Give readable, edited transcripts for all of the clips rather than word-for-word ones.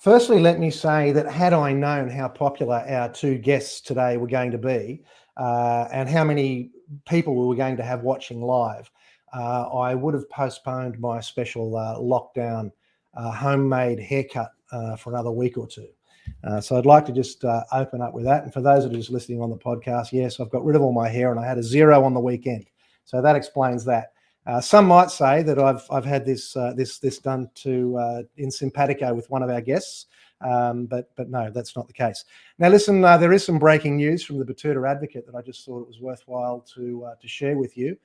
Firstly, let me say that had I known how popular our two guests today were going to be and how many people we were going to have watching live, I would have postponed my special lockdown homemade haircut for another week or two. So I'd like to just open up with that. And for those that are just listening on the podcast, yes, I've got rid of all my hair and I had a zero on the weekend. So that explains that. Some might say that I've had this done to in simpatico with one of our guests, but no, that's not the case. Now, listen, there is some breaking news from the Batuta Advocate that I just thought it was worthwhile to share with you.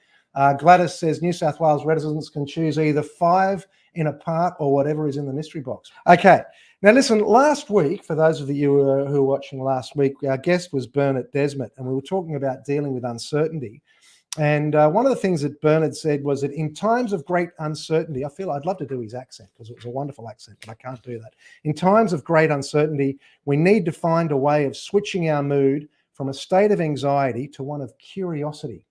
Gladys says New South Wales residents can choose either 5 in a park or whatever is in the mystery box. Okay. Now, listen, last week, for those of you who were watching last week, our guest was Bernard Desmond, and we were talking about dealing with uncertainty. And one of the things that Bernard said was that in times of great uncertainty, I feel I'd love to do his accent because it was a wonderful accent, but I can't do that. In times of great uncertainty, we need to find a way of switching our mood from a state of anxiety to one of curiosity.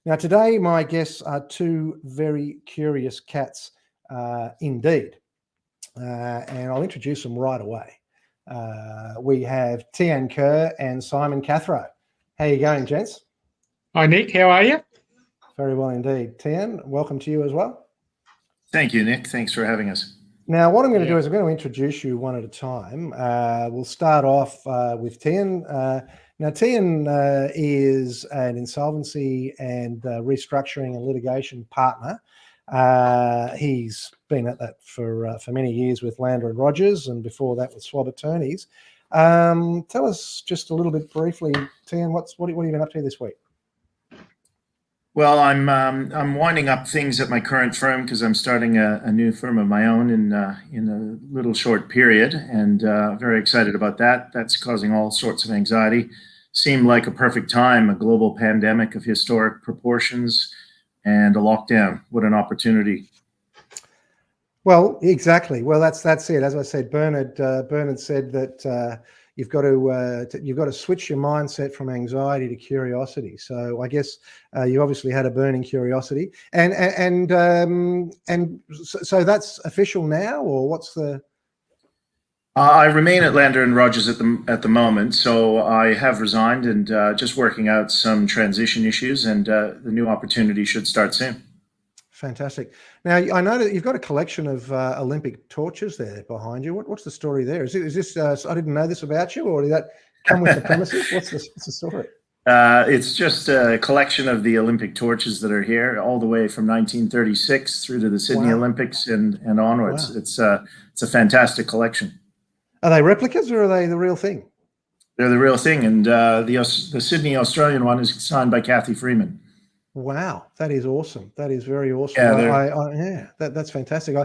Now, today, my guests are two very curious cats indeed. And I'll introduce them right away. We have Tean Kerr and Simon Cathro. How are you going, gents? Hi, Nick. How are you? Very well indeed. Tean, welcome to you as well. Thank you, Nick. Thanks for having us. Now, what I'm going to do is I'm going to introduce you one at a time. We'll start off with Tean. Now, Tean is an insolvency and restructuring and litigation partner. He's been at that for many years with Lander and Rogers, and before that with Swab Attorneys. Tell us just a little bit briefly, Tian, what have you been up to this week? Well, I'm winding up things at my current firm because I'm starting a new firm of my own in a little short period, and very excited about that. That's causing all sorts of anxiety. Seemed like a perfect time, a global pandemic of historic proportions and a lockdown. What an opportunity. Well, exactly. Well, that's it. As I said, Bernard said that you've got to switch your mindset from anxiety to curiosity. So I guess you obviously had a burning curiosity, and so that's official now, or what's the? I remain at Lander and Rogers at the moment, so I have resigned and just working out some transition issues, and the new opportunity should start soon. Fantastic. Now, I know that you've got a collection of Olympic torches there behind you. What's the story there? Is this? I didn't know this about you, or did that come with the premises? What's the story? It's just a collection of the Olympic torches that are here, all the way from 1936 through to the Sydney Olympics and onwards. Wow. It's a fantastic collection. Are they replicas or are they the real thing? They're the real thing, and the Sydney Australian one is signed by Kathy Freeman. Wow, that is awesome. That is very awesome. Yeah, that's fantastic.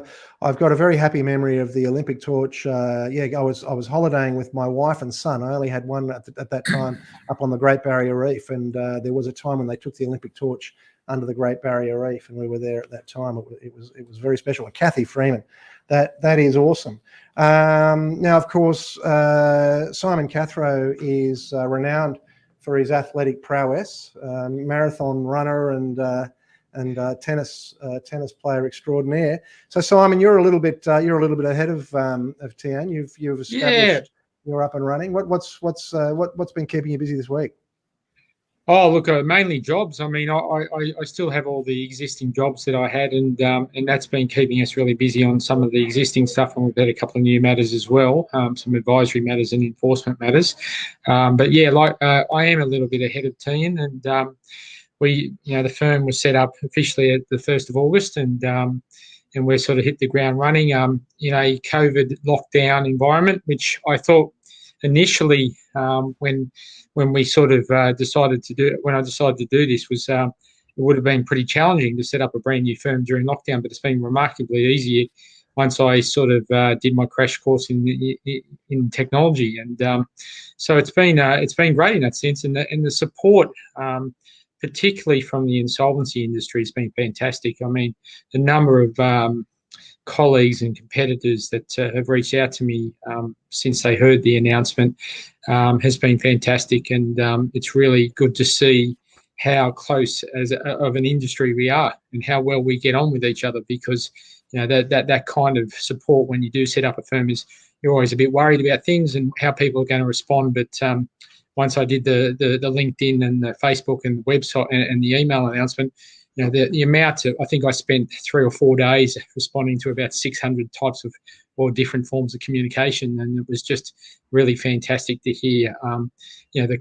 I've got a very happy memory of the Olympic torch. I was holidaying with my wife and son. I only had one at that time up on the Great Barrier Reef, and there was a time when they took the Olympic torch under the Great Barrier Reef, and we were there at that time. It was very special. Kathy Freeman, that is awesome. Now, of course, Simon Cathro is renowned for his athletic prowess, marathon runner and tennis player extraordinaire. So, Simon, you're a little bit ahead of Tian. You've established you're up and running. What's been keeping you busy this week? Oh, look, mainly jobs. I mean, I still have all the existing jobs that I had, and that's been keeping us really busy on some of the existing stuff. And we've had a couple of new matters as well, some advisory matters and enforcement matters. But yeah, I am a little bit ahead of Tian, and the firm was set up officially at the 1st of August, and we're sort of hit the ground running. In a COVID lockdown environment, which I thought initially when we sort of decided to do this was it would have been pretty challenging to set up a brand new firm during lockdown, but it's been remarkably easier once I sort of did my crash course in technology, and so it's been great in that sense, and the support, particularly from the insolvency industry, has been fantastic. I mean, the number of colleagues and competitors that have reached out to me since they heard the announcement has been fantastic, and it's really good to see how close of an industry we are and how well we get on with each other, because that kind of support when you do set up a firm is you're always a bit worried about things and how people are going to respond. But once I did the LinkedIn and the Facebook and the website and the email announcement, you know, the amount of, I think I spent 3 or 4 days responding to about 600 types of or different forms of communication, and it was just really fantastic to hear. You know, the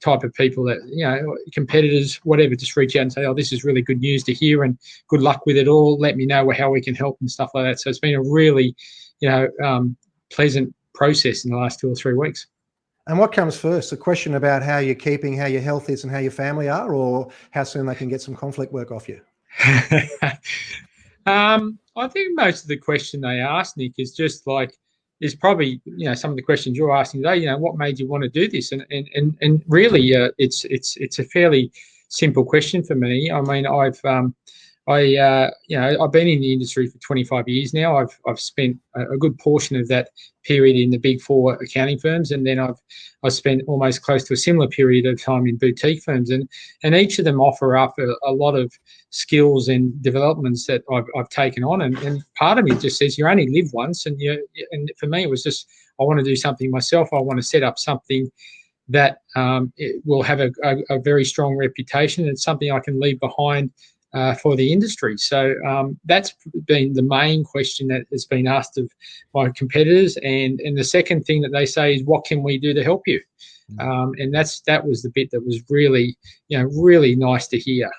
type of people that, you know, competitors, whatever, just reach out and say, "Oh, this is really good news to hear, and good luck with it all. Let me know how we can help," and stuff like that. So it's been a really, you know, pleasant process in the last 2 or 3 weeks. And what comes first? The question about how you're keeping, how your health is, and how your family are, or how soon they can get some conflict work off you? I think most of the question they ask, Nick, is just like, is probably, you know, some of the questions you're asking today, you know, what made you want to do this? And really, it's a fairly simple question for me. I mean, you know, I've been in the industry for 25 years now. I've spent a good portion of that period in the Big Four accounting firms, and then I've spent almost close to a similar period of time in boutique firms, and each of them offer up a lot of skills and developments that I've taken on, and part of me just says you only live once, and for me it was just, I want to do something myself. I want to set up something that it will have a very strong reputation. It's something I can leave behind for the industry. So that's been the main question that has been asked of my competitors. And the second thing that they say is, what can we do to help you? And that was the bit that was really, you know, really nice to hear,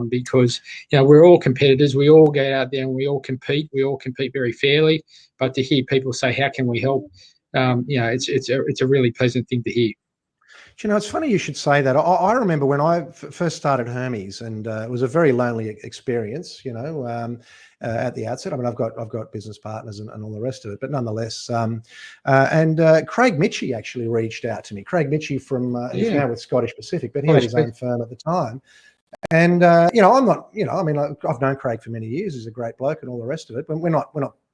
because, you know, we're all competitors. We all get out there and we all compete. We all compete very fairly. But to hear people say, how can we help? You know, it's a really pleasant thing to hear. You know, it's funny you should say that. I remember when I first started Hermes, and it was a very lonely experience, you know, at the outset. I mean, I've got business partners and all the rest of it, but nonetheless. Craig Mitchie actually reached out to me. Craig Mitchie from he's now with Scottish Pacific, but he had his own firm at the time. And you know, I'm not, you know, I mean, I've known Craig for many years. He's a great bloke and all the rest of it. But we're not.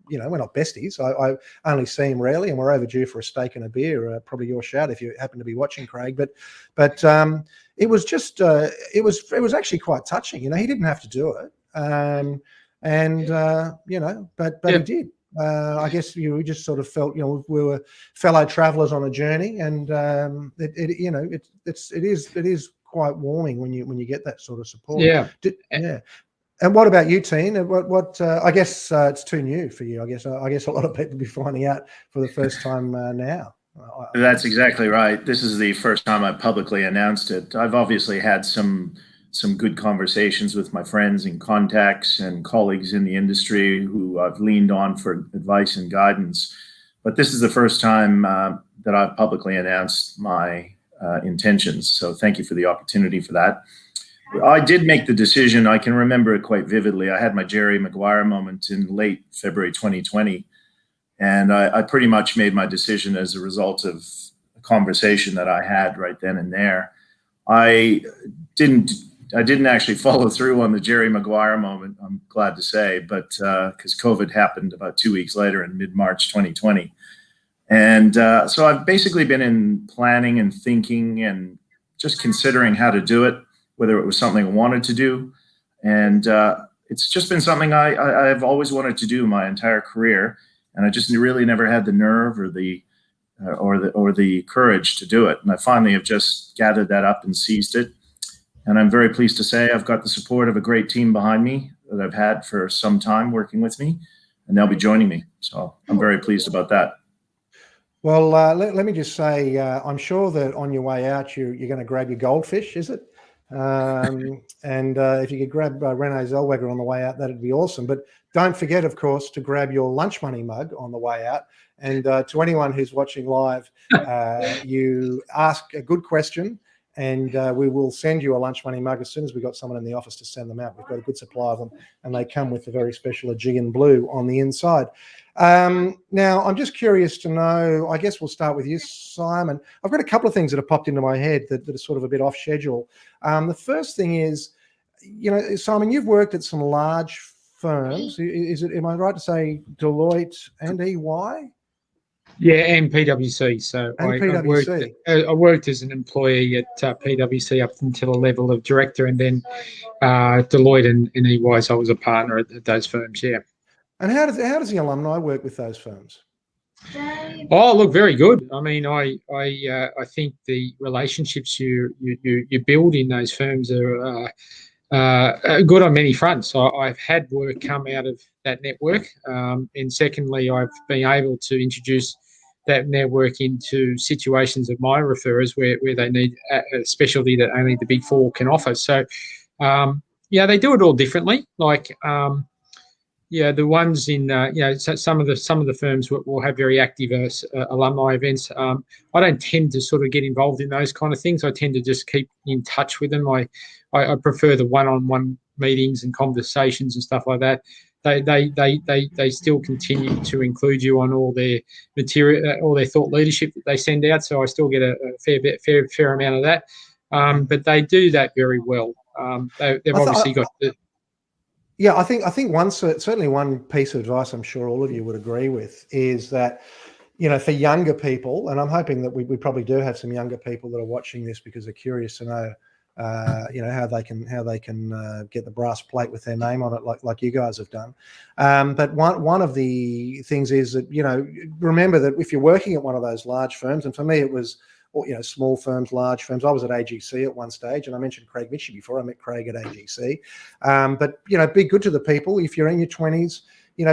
You know, we're not besties. I only see him rarely, and we're overdue for a steak and a beer. Probably your shout if you happen to be watching, Craig. But it was just it was actually quite touching. You know, he didn't have to do it, you know, but he did. I guess we just sort of felt, you know, we were fellow travellers on a journey, and you know, it is quite warming when you get that sort of support. Yeah. Yeah. And what about you, Tean? What I guess it's too new for you. I guess a lot of people will be finding out for the first time now. That's exactly right. This is the first time I've publicly announced it. I've obviously had some good conversations with my friends and contacts and colleagues in the industry who I've leaned on for advice and guidance. But this is the first time that I've publicly announced my intentions. So thank you for the opportunity for that. I did make the decision. I can remember it quite vividly. I had my Jerry Maguire moment in late February 2020, and I pretty much made my decision as a result of a conversation that I had right then and there. I didn't actually follow through on the Jerry Maguire moment, I'm glad to say, but because COVID happened about 2 weeks later in mid-March 2020. And so I've basically been in planning and thinking and just considering how to do it, whether it was something I wanted to do. And it's just been something I've always wanted to do my entire career. And I just really never had the nerve or the courage to do it. And I finally have just gathered that up and seized it. And I'm very pleased to say I've got the support of a great team behind me that I've had for some time working with me, and they'll be joining me. So I'm very pleased about that. Well, let me just say, I'm sure that on your way out, you're going to grab your goldfish, is it? And if you could grab Renee Zellweger on the way out, that'd be awesome. But don't forget, of course, to grab your lunch money mug on the way out. And to anyone who's watching live, you ask a good question, and we will send you a lunch money mug as soon as we've got someone in the office to send them out. We've got a good supply of them, and they come with a very special Aegean blue on the inside. Now, I'm just curious to know, I guess we'll start with you, Simon. I've got a couple of things that have popped into my head that are sort of a bit off schedule. The first thing is, you know, Simon, you've worked at some large firms. Am I right to say Deloitte and EY? Yeah, and PwC. So I worked as an employee at PwC up until a level of director, and then Deloitte and EY. So I was a partner at those firms. Yeah. And how does the alumni work with those firms? Oh, look, very good. I mean, I think the relationships you build in those firms are good on many fronts. I've had work come out of that network, and secondly, I've been able to introduce that network into situations of my referrers where they need a specialty that only the Big Four can offer. So, yeah, they do it all differently. Like, yeah, the ones in so some of the firms will have very active alumni events. I don't tend to sort of get involved in those kind of things. I tend to just keep in touch with them. I prefer the one-on-one meetings and conversations and stuff like that. They still continue to include you on all their material, all their thought leadership that they send out. So I still get a fair amount of that. But they do that very well. They've obviously got the. Yeah, I think certainly one piece of advice I'm sure all of you would agree with is that, for younger people, and I'm hoping that we probably do have some younger people that are watching this because they're curious to know, how they can get the brass plate with their name on it, like you guys have done. But one of the things is that remember that if you're working at one of those large firms, and for me it was, small firms, large firms. I was at AGC at one stage, and I mentioned Craig Mitchell before. I met Craig at AGC. But be good to the people if you're in your 20s,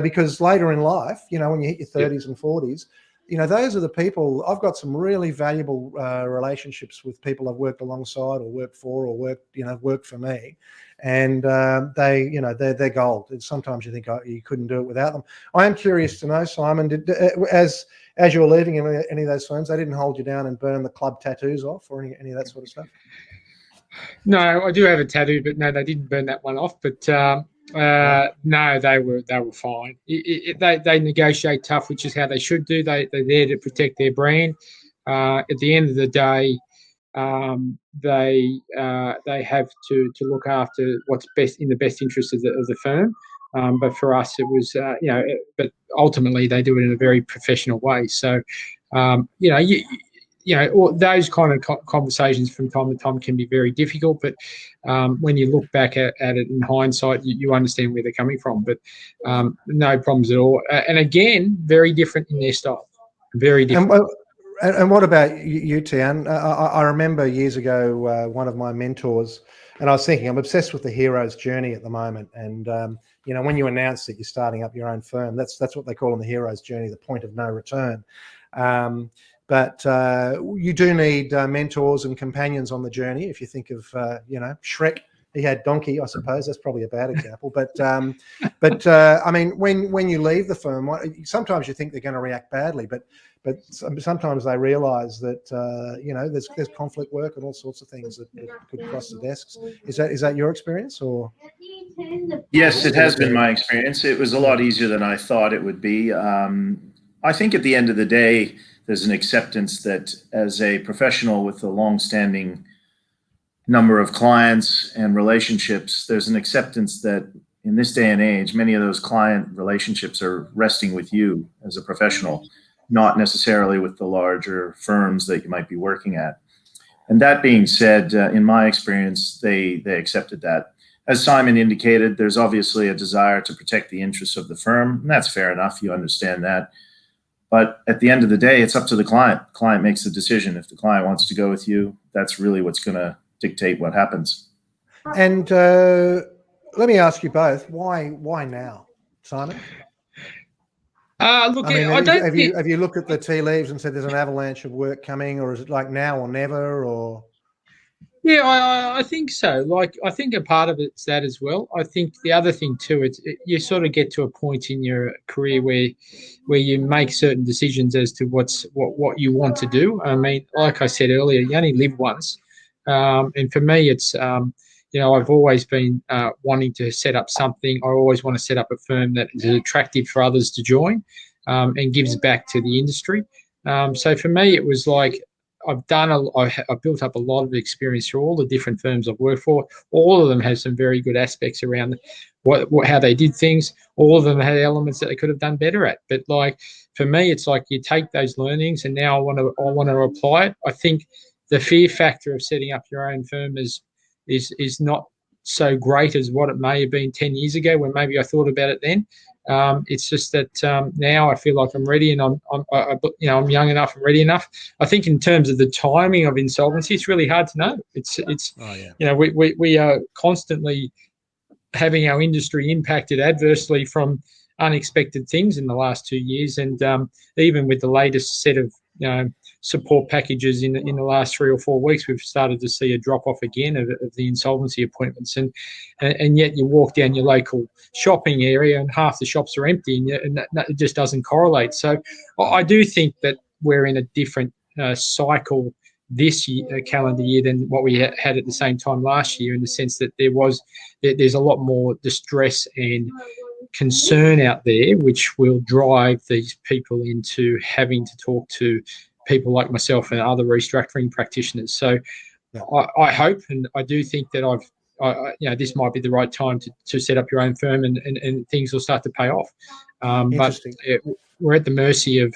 because later in life, when you hit your 30s and 40s, those are the people. I've got some really valuable relationships with people I've worked alongside or worked for or worked for me, and they're gold. And sometimes you think you couldn't do it without them. I am curious to know, Simon, as you were leaving any of those firms, they didn't hold you down and burn the club tattoos off or any of that sort of stuff? No, I do have a tattoo, but no, they didn't burn that one off. But no, they were fine. They negotiate tough, which is how they should do. They're there to protect their brand. At the end of the day, they have to look after what's best in the best interest of the firm. But for us, it was but ultimately they do it in a very professional way. So those kind of conversations from time to time can be very difficult. But when you look back at it in hindsight, you understand where they're coming from. But no problems at all. And again, very different in their style. Very different. And what about you, Tian? I remember years ago, one of my mentors, and I was thinking, I'm obsessed with the hero's journey at the moment. And, when you announce that you're starting up your own firm, that's what they call on the hero's journey, the point of no return. But you do need mentors and companions on the journey. If you think of, Shrek, he had Donkey, I suppose. That's probably a bad example. But I mean, when you leave the firm, sometimes you think they're going to react badly, but sometimes they realise that there's conflict work and all sorts of things that could cross the desks. Is that your experience, or? Yes, it has been my experience. It was a lot easier than I thought it would be. I think at the end of the day, there's an acceptance that as a professional with a long-standing number of clients and relationships, there's an acceptance that in this day and age, many of those client relationships are resting with you as a professional, not necessarily with the larger firms that you might be working at. And that being said, in my experience, they accepted that. As Simon indicated, there's obviously a desire to protect the interests of the firm, and that's fair enough. You understand that. But at the end of the day, it's up to the client. The client makes the decision. If the client wants to go with you, that's really what's going to dictate what happens. And let me ask you both, why now, Simon? Look, I don't have you looked at the tea leaves and said there's an avalanche of work coming, or is it like now or never, or? Yeah, I think so. Like, I think a part of it's that as well. I think the other thing too, you sort of get to a point in your career where you make certain decisions as to what you want to do. I mean, like I said earlier, you only live once, and for me, it's I've always been wanting to set up something. I always want to set up a firm that is attractive for others to join, and gives back to the industry. So for me, it was like, I've built up a lot of experience through all the different firms I've worked for. All of them have some very good aspects around how they did things. All of them had elements that they could have done better at. But like, for me, it's like you take those learnings and now I want to apply it. I think the fear factor of setting up your own firm is not so great as what it may have been 10 years ago when maybe I thought about it then. It's just that now I feel like I'm ready, and I'm young enough and ready enough. I think in terms of the timing of insolvency, it's really hard to know. We are constantly having our industry impacted adversely from unexpected things in the last 2 years, and even with the latest set of support packages in the last 3 or 4 weeks, we've started to see a drop off again of the insolvency appointments, and yet you walk down your local shopping area and half the shops are empty, and it just doesn't correlate. So I do think that we're in a different cycle this year, calendar year, than what we had at the same time last year, in the sense that there's a lot more distress and concern out there, which will drive these people into having to talk to people like myself and other restructuring practitioners. So I hope, and I do think that this might be the right time to set up your own firm, and things will start to pay off. But we're at the mercy of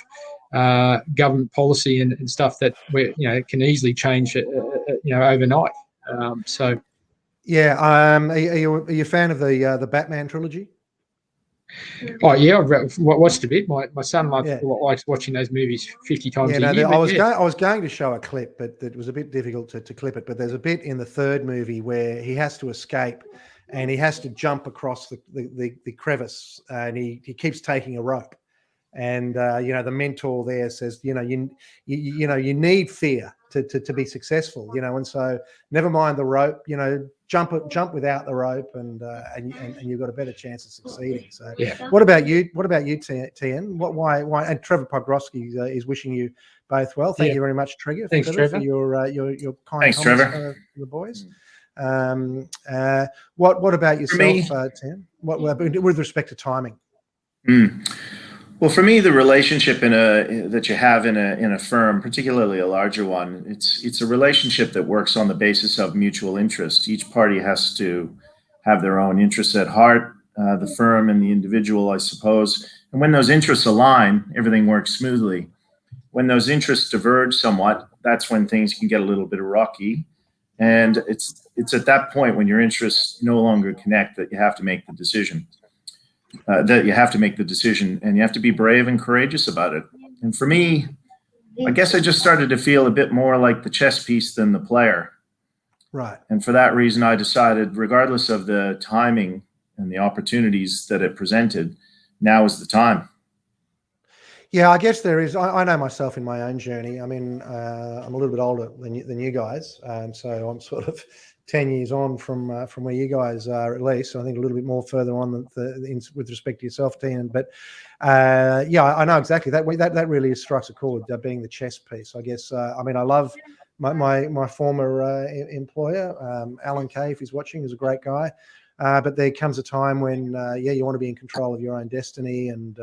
government policy and stuff that can easily change overnight. Are you a fan of the Batman trilogy? Oh yeah, I've watched a bit. My son likes watching those movies 50 times a year. I was going to show a clip, but it was a bit difficult to clip it. But there's a bit in the third movie where he has to escape, and he has to jump across the crevice, and he keeps taking a rope. And the mentor there says, you need fear to be successful, and so never mind the rope, jump without the rope, and you've got a better chance of succeeding. So what about you, Tian? Why? And Trevor Podgorski is wishing you both well. Thank you very much, Trevor. Thanks, Trevor, for your kind Thanks, comments Trevor. for the boys. What about yourself, Tian? What with respect to timing? Well, for me, the relationship that you have in a firm, particularly a larger one, it's a relationship that works on the basis of mutual interest. Each party has to have their own interests at heart, the firm and the individual, I suppose. And when those interests align, everything works smoothly. When those interests diverge somewhat, that's when things can get a little bit rocky. And it's at that point, when your interests no longer connect, that you have to make the decision. And you have to be brave and courageous about it. And for me, I guess I just started to feel a bit more like the chess piece than the player. Right. And for that reason, I decided, regardless of the timing and the opportunities that it presented, now is the time. Yeah, I guess there is. I know myself in my own journey. I mean, I'm a little bit older than you guys, so I'm sort of 10 years on from where you guys are, at least. So I think a little bit more further on with respect to yourself, Tian. But I know exactly that really strikes a chord, being the chess piece, I guess. I mean, I love my former employer, Alan Kay, if he's watching, is a great guy. But there comes a time when, you want to be in control of your own destiny and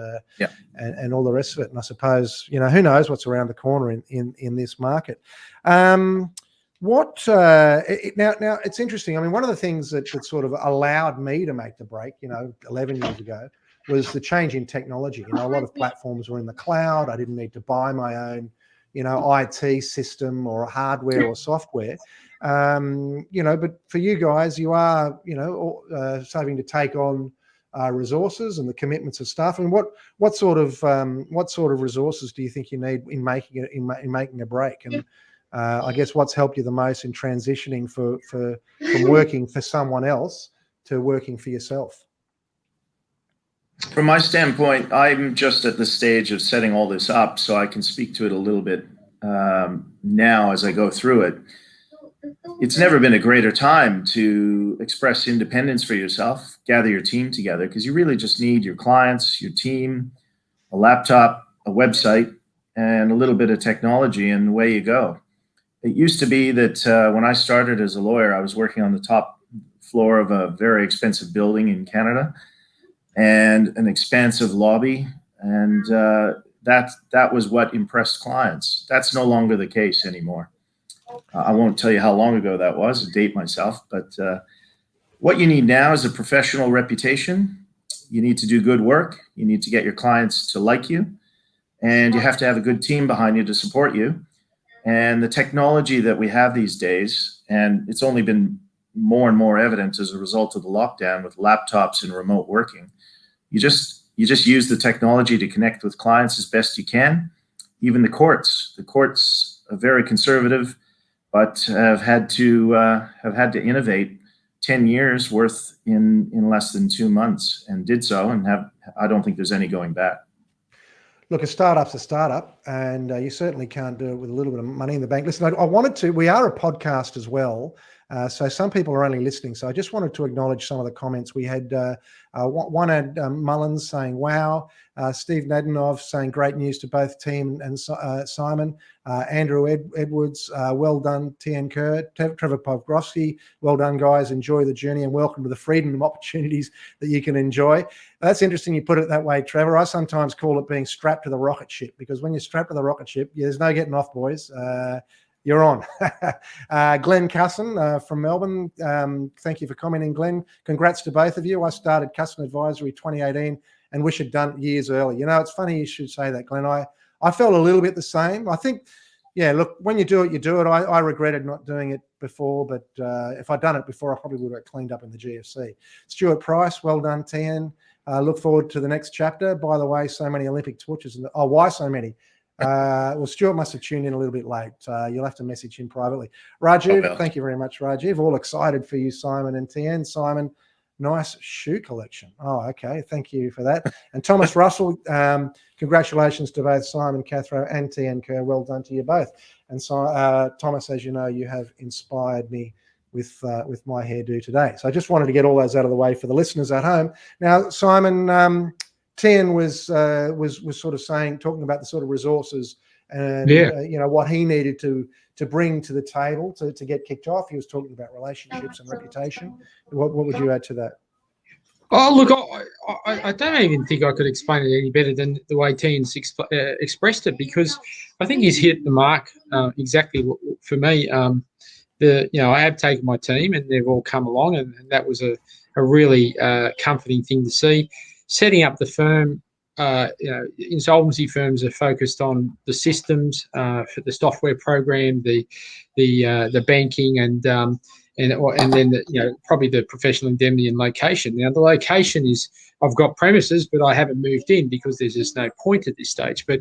all the rest of it. And I suppose, who knows what's around the corner in this market. Now it's interesting. I mean, one of the things that sort of allowed me to make the break, 11 years ago, was the change in technology. A lot of platforms were in the cloud. I didn't need to buy my own, IT system or hardware or software. But for you guys, you are, starting to take on resources and the commitments of staff. And what sort of resources do you think you need in making a break? And I guess what's helped you the most in transitioning from working for someone else to working for yourself? From my standpoint, I'm just at the stage of setting all this up, so I can speak to it a little bit now as I go through it. It's never been a greater time to express independence for yourself, gather your team together, because you really just need your clients, your team, a laptop, a website, and a little bit of technology, and away you go. It used to be that when I started as a lawyer, I was working on the top floor of a very expensive building in Canada and an expansive lobby, and that was what impressed clients. That's no longer the case anymore. I won't tell you how long ago that was, to date myself, but what you need now is a professional reputation. You need to do good work. You need to get your clients to like you, and you have to have a good team behind you to support you. And the technology that we have these days, and it's only been more and more evident as a result of the lockdown with laptops and remote working, you just you just use the technology to connect with clients as best you can. Even the courts are very conservative, but have had to innovate 10 years worth in less than 2 months, and did so, and I don't think there's any going back. Look, a startup's a startup, and you certainly can't do it with a little bit of money in the bank. Listen, I wanted to, we are a podcast as well, so some people are only listening. So I just wanted to acknowledge some of the comments. We had one had Mullins saying, wow, Steve Nadenov saying great news to both Tean and Simon, Andrew Edwards, well done, Tean Kerr, Trevor Pavgrosky, well done, guys, enjoy the journey and welcome to the freedom and opportunities that you can enjoy. That's interesting you put it that way, Trevor. I sometimes call it being strapped to the rocket ship, because when you're strapped to the rocket ship, there's no getting off, boys. You're on. Glenn Cusson from Melbourne. Thank you for commenting, Glenn. Congrats to both of you. I started Cusson Advisory 2018 and wish I'd done it years early. You know, it's funny you should say that, Glenn. I felt a little bit the same. I think, yeah, look, when you do it, you do it. I regretted not doing it before, but if I'd done it before, I probably would have cleaned up in the GFC. Stuart Price, well done, Tian. Look forward to the next chapter. By the way, so many Olympic torches. Why so many? Well, Stuart must have tuned in a little bit late. You'll have to message him privately. Rajiv, thank you very much, Rajiv. All excited for you, Simon and Tian. Simon, nice shoe collection. Oh, okay. Thank you for that. And Thomas Russell, congratulations to both Simon Cathro and Tean Kerr. Well done to you both. And so, Thomas, as you know, you have inspired me with my hairdo today. So I just wanted to get all those out of the way for the listeners at home. Now, Simon, Tian was sort of talking about the sort of resources and you know, what he needed to bring to the table to get kicked off. He was talking about relationships and reputation. What would you add to that? Oh, look, I don't even think I could explain it any better than the way Tian's expressed it, because I think he's hit the mark exactly for me. You know, I have taken my team and they've all come along, and that was a really comforting thing to see. Setting up the firm, you know, insolvency firms are focused on the systems, for the software program, the banking, and then you know, probably the professional indemnity and location. Now the location is, I've got premises, but I haven't moved in because there's just no point at this stage. But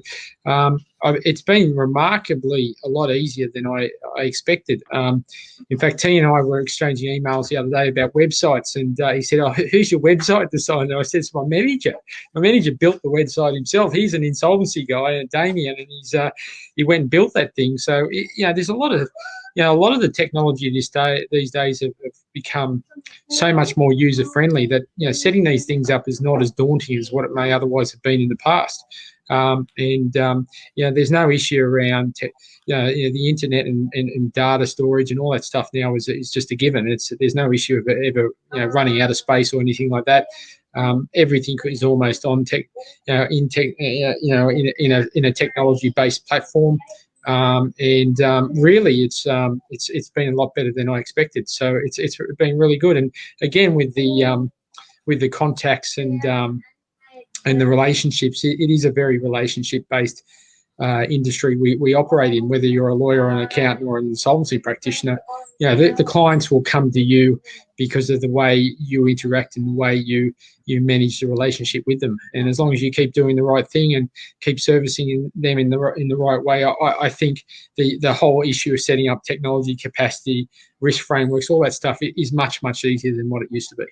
it's been remarkably a lot easier than I expected. In fact, Tian and I were exchanging emails the other day about websites, and he said, "Oh, who's your website designer?" And I said, "It's my manager. My manager built the website himself. He's an insolvency guy, Damien, and he went and built that thing." So you know, there's a lot of the technology these days have become so much more user friendly that, you know, setting these things up is not as daunting as what it may otherwise have been in the past. You know, there's no issue around the internet and data storage and all that stuff now is just a given. There's no issue of it ever, you know, running out of space or anything like that. Everything is almost on tech, in a technology-based platform. Really, it's been a lot better than I expected. So it's been really good. And again, with the contacts and the relationships, it is a very relationship-based industry we operate in. Whether you're a lawyer, or an accountant, or an insolvency practitioner, you know, the clients will come to you because of the way you interact and the way you manage the relationship with them. And as long as you keep doing the right thing and keep servicing them in the right way, I think the whole issue of setting up technology capacity, risk frameworks, all that stuff, it is much, much easier than what it used to be.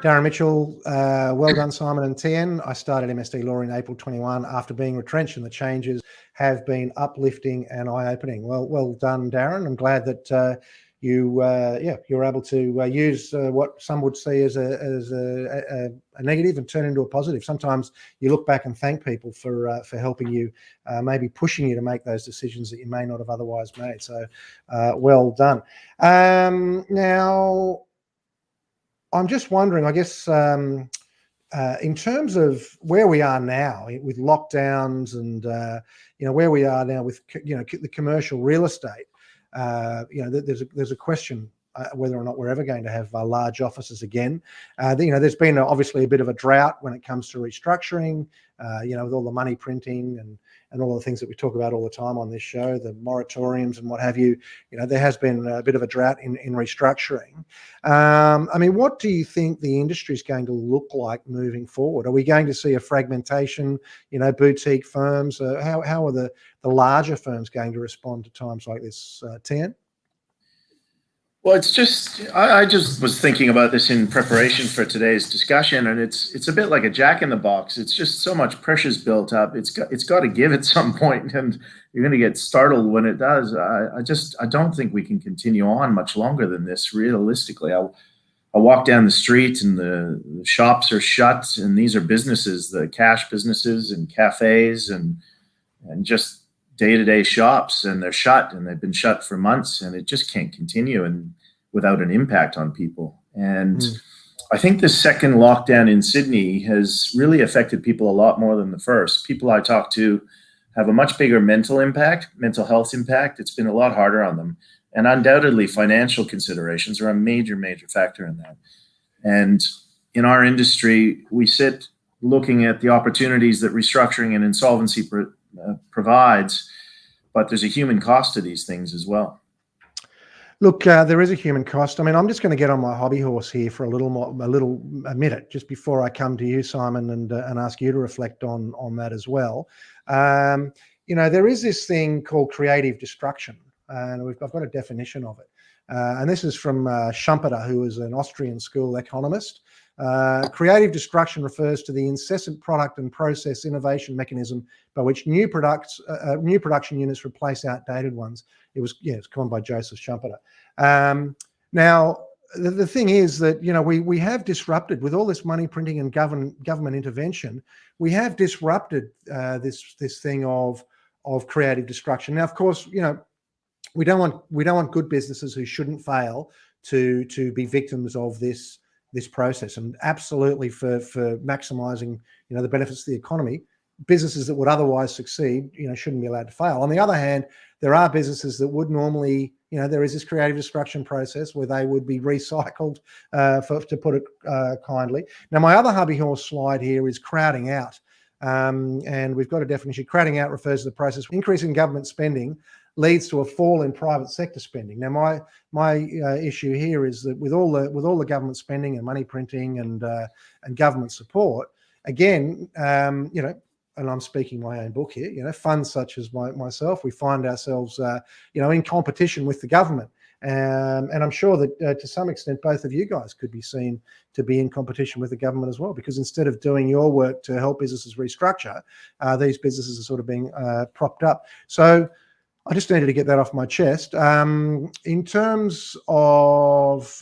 Darren Mitchell, well done, Simon and Tian. I started MSD Law in April 21 after being retrenched, and the changes have been uplifting and eye-opening. Well done, Darren. I'm glad that you were able to use what some would see as a negative and turn into a positive. Sometimes you look back and thank people for helping you, maybe pushing you to make those decisions that you may not have otherwise made. So well done. Now, I'm just wondering, I guess, in terms of where we are now with lockdowns and, you know, where we are now with, you know, the commercial real estate, you know, there's a question whether or not we're ever going to have large offices again. There's been obviously a bit of a drought when it comes to restructuring, with all the money printing and all the things that we talk about all the time on this show, the moratoriums and what have you. There has been a bit of a drought in restructuring. What do you think the industry is going to look like moving forward? Are we going to see a fragmentation, boutique firms? How are the larger firms going to respond to times like this, Tian? Well, it's just, I just was thinking about this in preparation for today's discussion, and it's a bit like a jack in the box. It's just so much pressure's built up. It's got to give at some point, and you're going to get startled when it does. I don't think we can continue on much longer than this, realistically. I walk down the street and the shops are shut, and these are businesses, the cash businesses and cafes and just day-to-day shops, and they're shut, and they've been shut for months, and it just can't continue and without an impact on people. And I think the second lockdown in Sydney has really affected people a lot more than the first. People I talk to have a much bigger mental health impact. It's been a lot harder on them. And undoubtedly financial considerations are a major, major factor in that. And in our industry, we sit looking at the opportunities that restructuring and insolvency provides, but there's a human cost to these things as well. Look, there is a human cost. I'm just going to get on my hobby horse here for a minute, just before I come to you, Simon, and ask you to reflect on that as well. There is this thing called creative destruction, and I've got a definition of it. And this is from Schumpeter, who is an Austrian school economist. Creative destruction refers to the incessant product and process innovation mechanism by which new production units replace outdated ones. It's coined by Joseph Schumpeter. Now, the thing is that we have disrupted, with all this money printing and government intervention, we have disrupted this thing of creative destruction. Now, of course, we don't want good businesses who shouldn't fail to be victims of this process, and absolutely for maximising the benefits to the economy, businesses that would otherwise succeed shouldn't be allowed to fail. On the other hand, there are businesses that would normally, there is this creative destruction process where they would be recycled, to put it kindly. Now, my other hubby horse slide here is crowding out, and we've got a definition. Crowding out refers to the process of increasing government spending leads to a fall in private sector spending. Now, my issue here is that with all the government spending and money printing and government support, again, and I'm speaking my own book here, funds such as myself, we find ourselves, in competition with the government. And I'm sure that to some extent, both of you guys could be seen to be in competition with the government as well, because instead of doing your work to help businesses restructure, these businesses are sort of being propped up. So I just needed to get that off my chest. In terms of,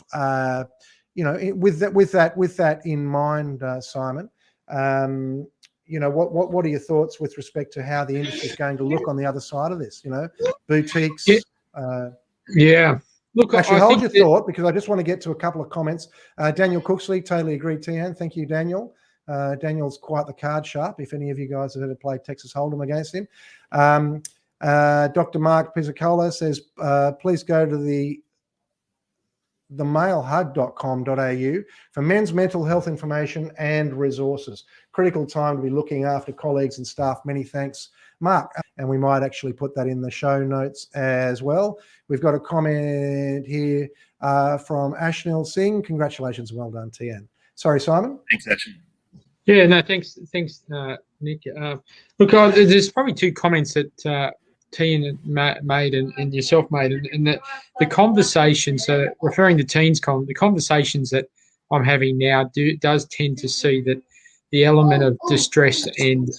with that in mind, Simon, what are your thoughts with respect to how the industry is going to look on the other side of this? Boutiques. Yeah. Look, actually, hold your thought, because I just want to get to a couple of comments. Daniel Cooksley, totally agreed, Tian. Thank you, Daniel. Daniel's quite the card sharp, if any of you guys have ever played Texas Hold'em against him. Dr. Mark Pizzicola says, please go to the themailhug.com.au for men's mental health information and resources. Critical time to be looking after colleagues and staff. Many thanks, Mark. And we might actually put that in the show notes as well. We've got a comment here from Ashnil Singh. Congratulations, well done, Tian. Sorry, Simon. Thanks, Ashnil. Yeah, no, thanks, Nick. Look, there's probably two comments that Tean made and yourself made, and that the conversations, referring to Tean's the conversations that I'm having now does tend to see that the element of distress and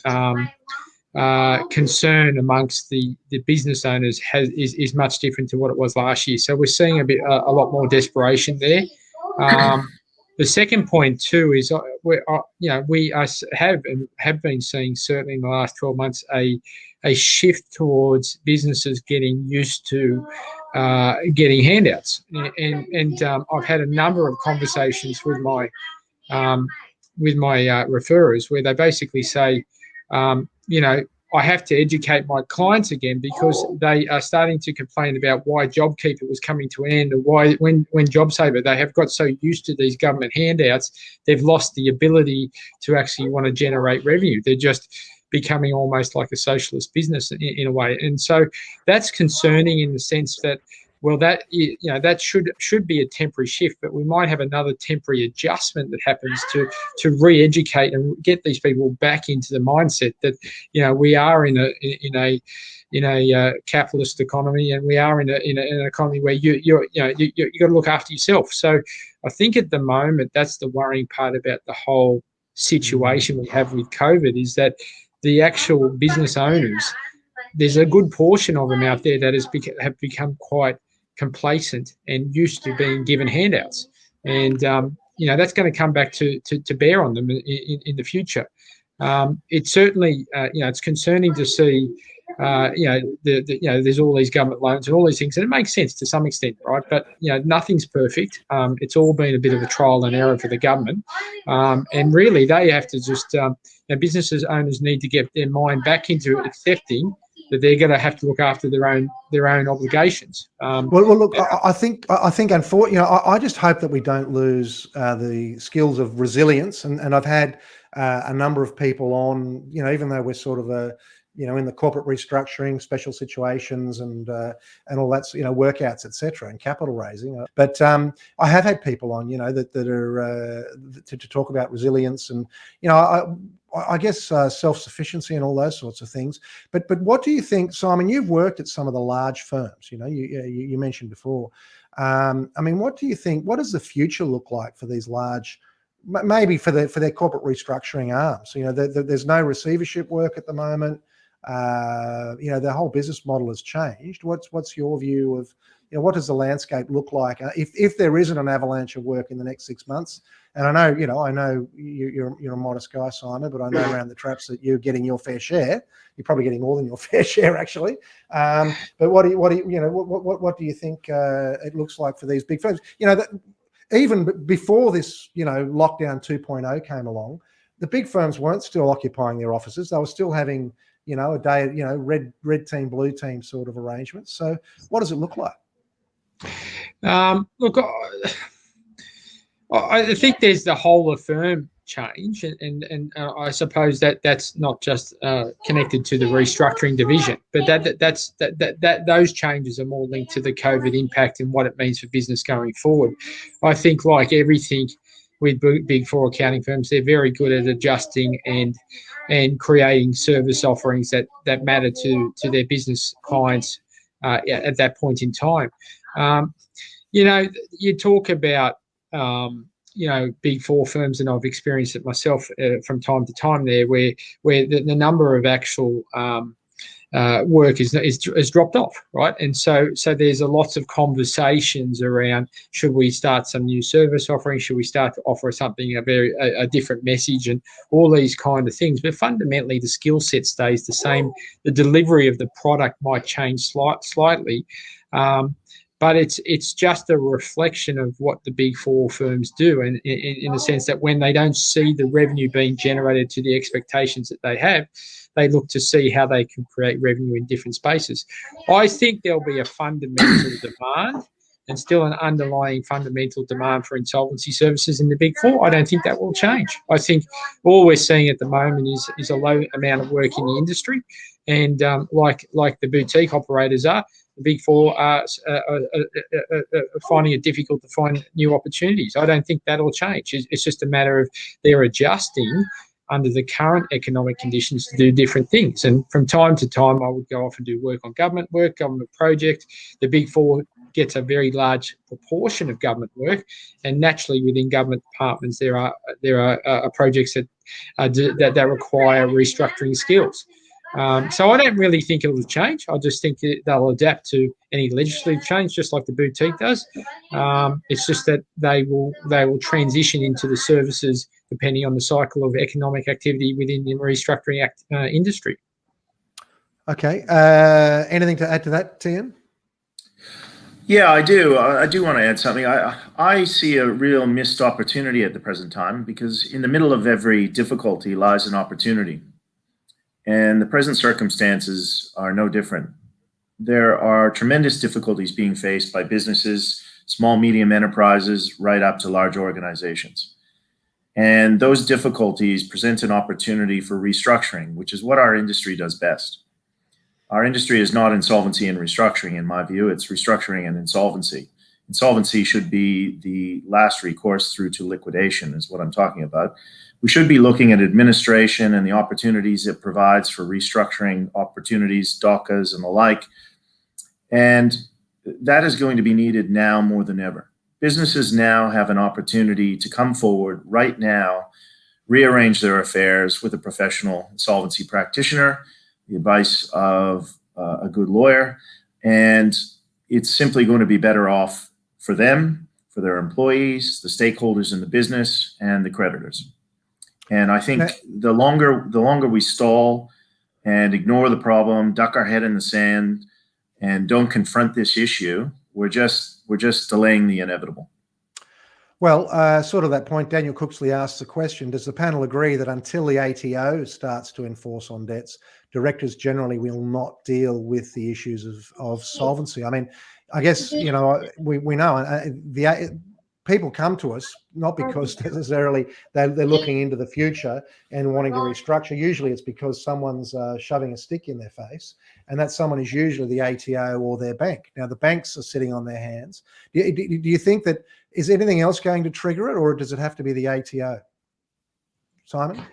concern amongst the business owners is much different to what it was last year. So we're seeing a lot more desperation there. The second point too is we have been seeing, certainly in the last 12 months, a shift towards businesses getting used to getting handouts, and I've had a number of conversations with my referrers where they basically say, I have to educate my clients again, because they are starting to complain about why JobKeeper was coming to an end, or why when JobSaver, they have got so used to these government handouts, they've lost the ability to actually want to generate revenue. They're just becoming almost like a socialist business in a way. And so that's concerning in the sense that, well, that, you know, that should be a temporary shift, but we might have another temporary adjustment that happens to re-educate and get these people back into the mindset that, you know, we are in a capitalist economy, and we are in an economy where you got to look after yourself. So I think at the moment that's the worrying part about the whole situation we have with COVID, is that the actual business owners, there's a good portion of them out there that have become quite complacent and used to being given handouts, and you know, that's going to come back to bear on them in the future. It's certainly it's concerning to see there's all these government loans and all these things, and it makes sense to some extent, right? But nothing's perfect. It's all been a bit of a trial and error for the government, and really they have to just businesses owners need to get their mind back into accepting that they're going to have to look after their own obligations. Well, look, I think, unfortunately, I just hope that we don't lose the skills of resilience. And I've had a number of people on, even though we're sort of in the corporate restructuring, special situations, and all that, workouts, etc., and capital raising. But I have had people on, that are to talk about resilience, and I guess self-sufficiency and all those sorts of things. But what do you think, Simon? You've worked at some of the large firms. You mentioned before. What do you think? What does the future look like for these large? Maybe for their corporate restructuring arms. There's no receivership work at the moment. The whole business model has changed. What's your view of, what does the landscape look like if there isn't an avalanche of work in the next 6 months? And I know you're a modest guy, Simon, but I know around the traps that you're getting your fair share. You're probably getting more than your fair share, actually. But what do you think it looks like for these big firms? That even before this, lockdown 2.0 came along, the big firms weren't still occupying their offices. They were still having, a day, red team, blue team sort of arrangements. So what does it look like? Look, I think there's the whole of firm change, and I suppose that's not just connected to the restructuring division, but that those changes are more linked to the COVID impact and what it means for business going forward. I think, like everything with big four accounting firms, they're very good at adjusting and creating service offerings that matter to their business clients at that point in time. You talk about big four firms, and I've experienced it myself from time to time there, where the number of actual work is dropped off, right? And so there's a lots of conversations around, should we start some new service offering? Should we start to offer something a different message, and all these kind of things? But fundamentally, the skill set stays the same. The delivery of the product might change slightly. But it's just a reflection of what the big four firms do, and in the sense that when they don't see the revenue being generated to the expectations that they have, they look to see how they can create revenue in different spaces. I think there'll be a fundamental demand, and still an underlying fundamental demand for insolvency services in the big four. I don't think that will change. I think all we're seeing at the moment is a low amount of work in the industry, and like the boutique operators are, the big four are finding it difficult to find new opportunities. I don't think that'll change. It's just a matter of they're adjusting under the current economic conditions to do different things. And from time to time, I would go off and do work on government project. The big four gets a very large proportion of government work, and naturally within government departments there are projects that require restructuring skills. So I don't really think it'll change. I just think they'll adapt to any legislative change, just like the boutique does. It's just that they will transition into the services depending on the cycle of economic activity within the restructuring industry. Okay. Anything to add to that, Tian? Yeah, I do. I do want to add something. I see a real missed opportunity at the present time, because in the middle of every difficulty lies an opportunity. And the present circumstances are no different. There are tremendous difficulties being faced by businesses, small, medium enterprises, right up to large organizations. And those difficulties present an opportunity for restructuring, which is what our industry does best. Our industry is not insolvency and restructuring, in my view. It's restructuring and insolvency. Insolvency should be the last recourse through to liquidation, is what I'm talking about. We should be looking at administration and the opportunities it provides for restructuring opportunities, DOCAs, and the like. And that is going to be needed now more than ever. Businesses now have an opportunity to come forward right now, rearrange their affairs with a professional insolvency practitioner, the advice of a good lawyer, and it's simply going to be better off for them, for their employees, the stakeholders in the business, and the creditors. And I think the longer we stall and ignore the problem, duck our head in the sand, and don't confront this issue, we're just delaying the inevitable. Well, sort of that point, Daniel Cooksley asks the question, does the panel agree that until the ATO starts to enforce on debts, directors generally will not deal with the issues of solvency? I mean, I guess, you know, we know people come to us not because necessarily they're looking into the future and wanting to restructure. Usually it's because someone's shoving a stick in their face, and that someone is usually the ATO or their bank. Now, the banks are sitting on their hands. Do you think that, is anything else going to trigger it, or does it have to be the ATO? Simon?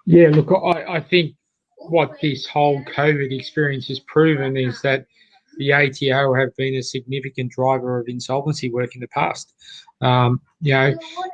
Yeah, look, I think what this whole COVID experience has proven is that the ATO have been a significant driver of insolvency work in the past. You know,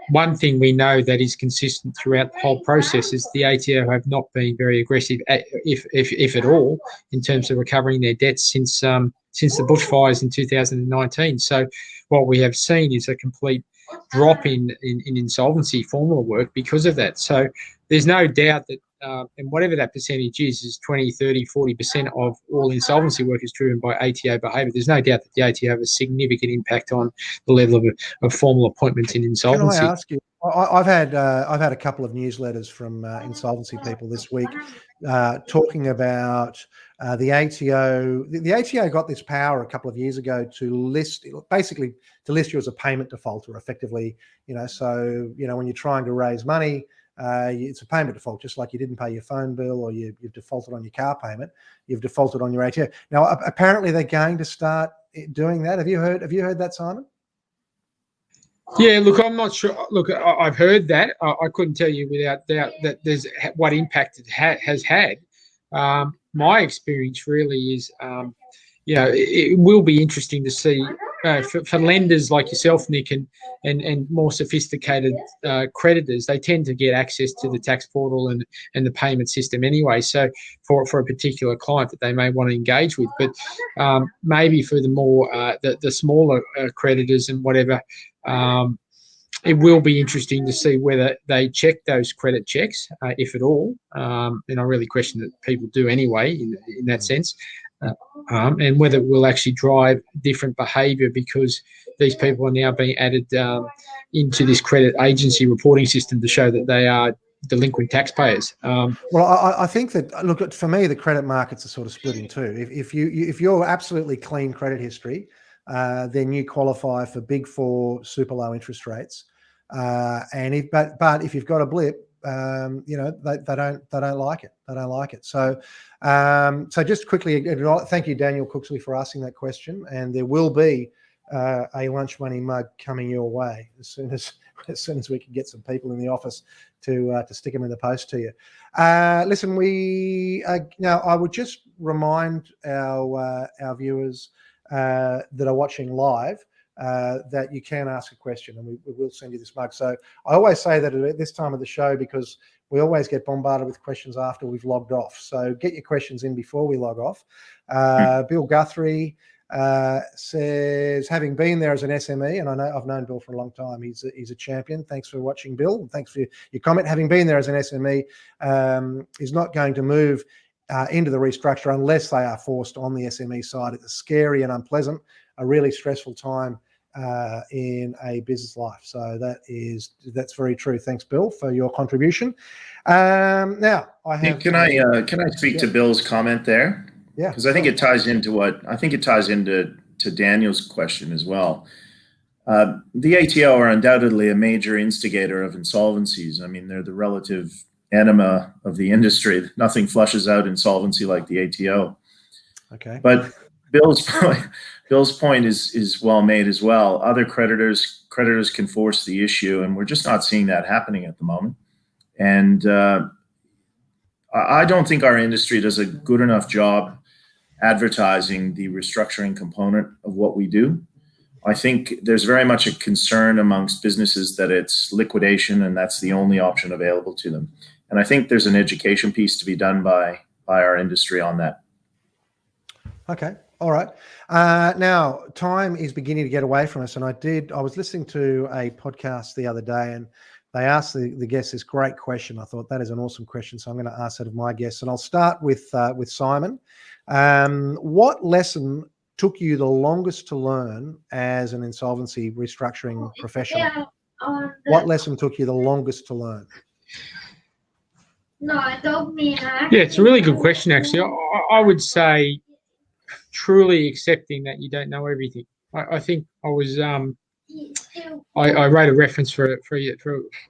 one thing we know that is consistent throughout the whole process is the ATO have not been very aggressive, if at all, in terms of recovering their debts since the bushfires in 2019. So what we have seen is a complete drop in insolvency formula work because of that. So there's no doubt that, and whatever that percentage is 20, 30, 40% of all insolvency work is driven by ATO behaviour. There's no doubt that the ATO have a significant impact on the level of formal appointments in insolvency. Can I ask you, I've had a couple of newsletters from insolvency people this week talking about the ATO. The ATO got this power a couple of years ago to list you as a payment defaulter, effectively. You know, so you know when you're trying to raise money, it's a payment default, just like you didn't pay your phone bill or you've defaulted on your car payment, you've defaulted on your ATO. Now, apparently, they're going to start doing that. Have you heard that, Simon? Yeah, look, I'm not sure. Look, I've heard that. I couldn't tell you without doubt that there's what impact it has had. My experience really is, you know, it will be interesting to see for lenders like yourself, Nick, and more sophisticated creditors. They tend to get access to the tax portal and the payment system anyway. So for a particular client that they may want to engage with, but maybe for the more the smaller creditors and whatever. It will be interesting to see whether they check those credit checks, if at all. And I really question that people do anyway in that sense. And whether it will actually drive different behaviour because these people are now being added into this credit agency reporting system to show that they are delinquent taxpayers. Well, I think that, look, for me, the credit markets are sort of split in two. If you're absolutely clean credit history, then you qualify for Big Four super low interest rates. But if you've got a blip, you know, they don't like it. They don't like it. So just quickly, thank you, Daniel Cooksley, for asking that question. And there will be a lunch money mug coming your way as soon as we can get some people in the office to stick them in the post to you. Listen, now I would just remind our viewers that are watching live that you can ask a question, and we will send you this mug. So I always say that at this time of the show, because we always get bombarded with questions after we've logged off. So get your questions in before we log off. Bill Guthrie says, having been there as an SME, and I know I've known Bill for a long time, he's a champion. Thanks for watching, Bill. And thanks for your comment. Having been there as an SME, is not going to move into the restructure unless they are forced on the SME side. It's scary and unpleasant, a really stressful time in a business life. So that's very true. Thanks, Bill, for your contribution. Now I have. Can I speak to Bill's comment there? Yeah, because I think it ties into to Daniel's question as well. The ATO are undoubtedly a major instigator of insolvencies. I mean, they're the relative enema of the industry. Nothing flushes out insolvency like the ATO. Okay. But Bill's point is well made as well. Other creditors can force the issue, and we're just not seeing that happening at the moment. And I don't think our industry does a good enough job advertising the restructuring component of what we do. I think there's very much a concern amongst businesses that it's liquidation and that's the only option available to them. And I think there's an education piece to be done by our industry on that. Okay. All right. Now, time is beginning to get away from us. And I was listening to a podcast the other day, and they asked the guests this great question. I thought that is an awesome question. So I'm going to ask that of my guests. And I'll start with Simon. What lesson took you the longest to learn as an insolvency restructuring professional? What lesson took you the longest to learn? Yeah, it's a really good question, actually. I would say truly accepting that you don't know everything. I think I was I wrote a reference for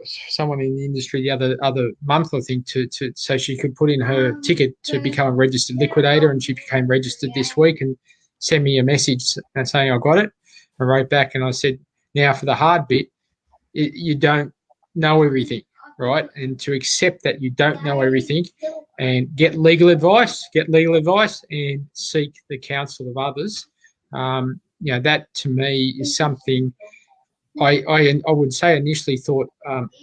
someone in the industry the other month, I think, so she could put in her ticket to become a registered liquidator, and she became registered this week and sent me a message saying I got it. I wrote back and I said, now for the hard bit, you don't know everything, right? And to accept that you don't know everything and get legal advice and seek the counsel of others. That to me is something I would say initially thought,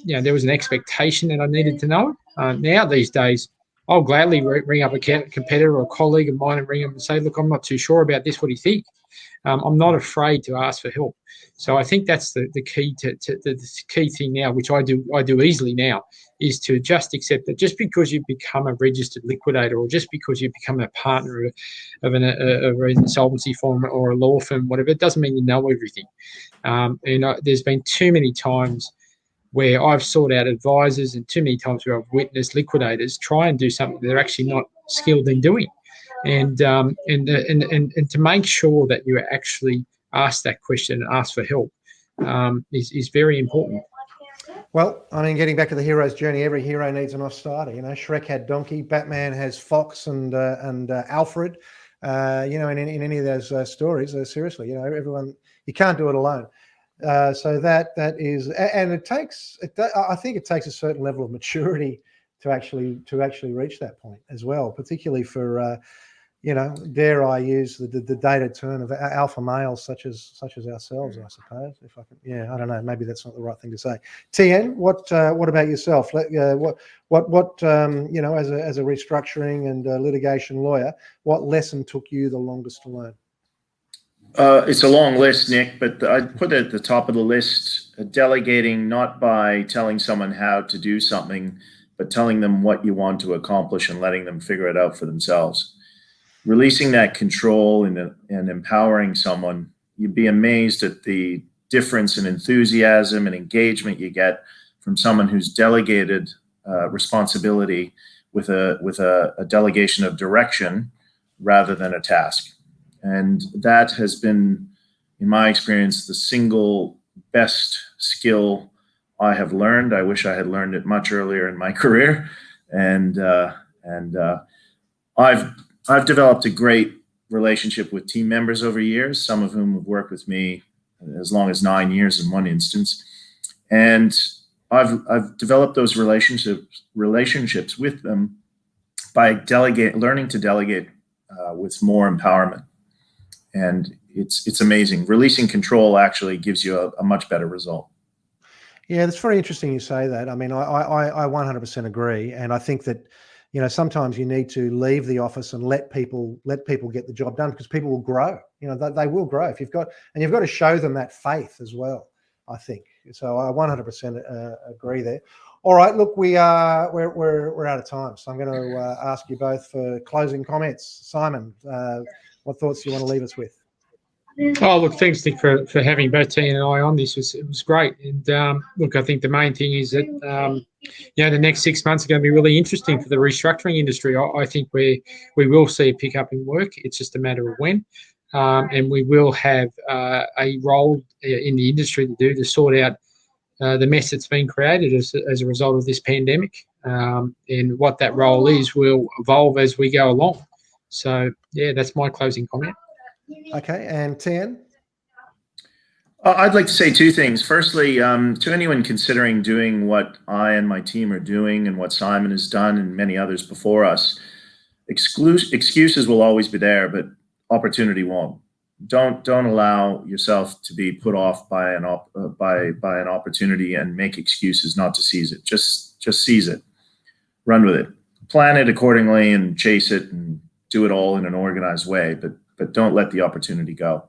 there was an expectation that I needed to know. Now these days, I'll gladly ring up a competitor or a colleague of mine and ring them and say, look, I'm not too sure about this. What do you think? I'm not afraid to ask for help. So I think that's the key the key thing now, which I do easily now, is to just accept that just because you become a registered liquidator or just because you become a partner of an insolvency firm or a law firm, whatever, it doesn't mean you know everything. There's been too many times where I've sought out advisors and too many times where I've witnessed liquidators try and do something they're actually not skilled in doing. And to make sure that you actually ask that question and ask for help is very important. Well, I mean, getting back to the hero's journey, every hero needs an off-starter. Shrek had Donkey, Batman has Fox and Alfred. In any of those stories, seriously, everyone, you can't do it alone. So that is, and I think it takes a certain level of maturity to actually reach that point as well, particularly for dare I use the dated term of alpha males such as ourselves, I suppose. If I can, I don't know, maybe that's not the right thing to say. Tian, what about yourself? What as a restructuring and litigation lawyer, what lesson took you the longest to learn? It's a long list, Nick, but I'd put at the top of the list delegating, not by telling someone how to do something, but telling them what you want to accomplish and letting them figure it out for themselves. Releasing that control and empowering someone, you'd be amazed at the difference in enthusiasm and engagement you get from someone who's delegated responsibility with a delegation of direction rather than a task. And that has been, in my experience, the single best skill I have learned. I wish I had learned it much earlier in my career. And I've developed a great relationship with team members over years, some of whom have worked with me as long as 9 years in one instance. And I've developed those relationships with them by learning to delegate with more empowerment. And it's amazing. Releasing control actually gives you a much better result. Yeah, that's very interesting you say that. I mean, I 100% agree. And I think that, sometimes you need to leave the office and let people get the job done, because people will grow. They will grow if you've got to show them that faith as well, I think. So I 100% agree there. All right, look, we're out of time. So I'm going to ask you both for closing comments. Simon, what thoughts do you want to leave us with? Oh, look, thanks, Nick, for having both Tian and I on this. It was great. And look, I think the main thing is that the next 6 months are going to be really interesting for the restructuring industry. I think we will see a pickup in work. It's just a matter of when. And we will have a role in the industry to sort out the mess that's been created as a result of this pandemic. And what that role is will evolve as we go along. So, yeah, that's my closing comment. Okay, and Tian? I'd like to say two things. Firstly, to anyone considering doing what I and my team are doing and what Simon has done and many others before us, excuses will always be there, but opportunity won't. Don't allow yourself to be put off by an opportunity and make excuses not to seize it. Just seize it, run with it, plan it accordingly, and chase it and do it all in an organized way. But don't let the opportunity go.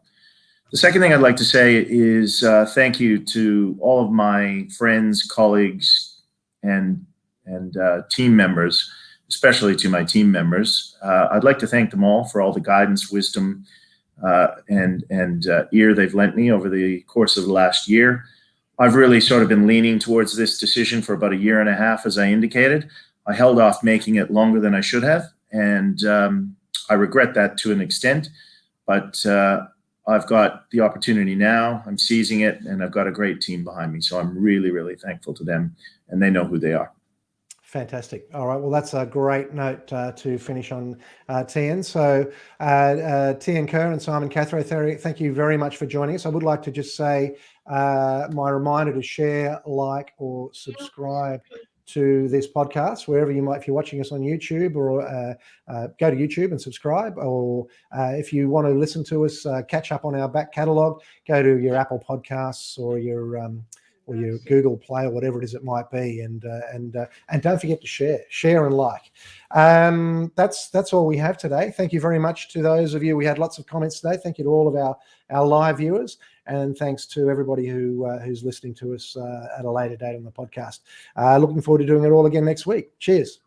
The second thing I'd like to say is thank you to all of my friends, colleagues, and team members, especially to my team members. I'd like to thank them all for all the guidance, wisdom, and ear they've lent me over the course of the last year. I've really sort of been leaning towards this decision for about 1.5 years, as I indicated. I held off making it longer than I should have, and I regret that to an extent, but I've got the opportunity now. I'm seizing it, and I've got a great team behind me. So I'm really, really thankful to them, and they know who they are. Fantastic. All right. Well, that's a great note to finish on, Tian. So Tean Kerr and Simon Cathro, thank you very much for joining us. I would like to just say my reminder to share, like, or subscribe to this podcast wherever you might. If you're watching us on YouTube, or go to YouTube and subscribe, or if you want to listen to us, catch up on our back catalogue, go to your Apple Podcasts or your Google Play or whatever it is it might be, and don't forget to share and like. That's all we have today. Thank you very much to those of you. We had lots of comments today. Thank you to all of our live viewers, and thanks to everybody who's listening to us at a later date on the podcast. Looking forward to doing it all again next week. Cheers.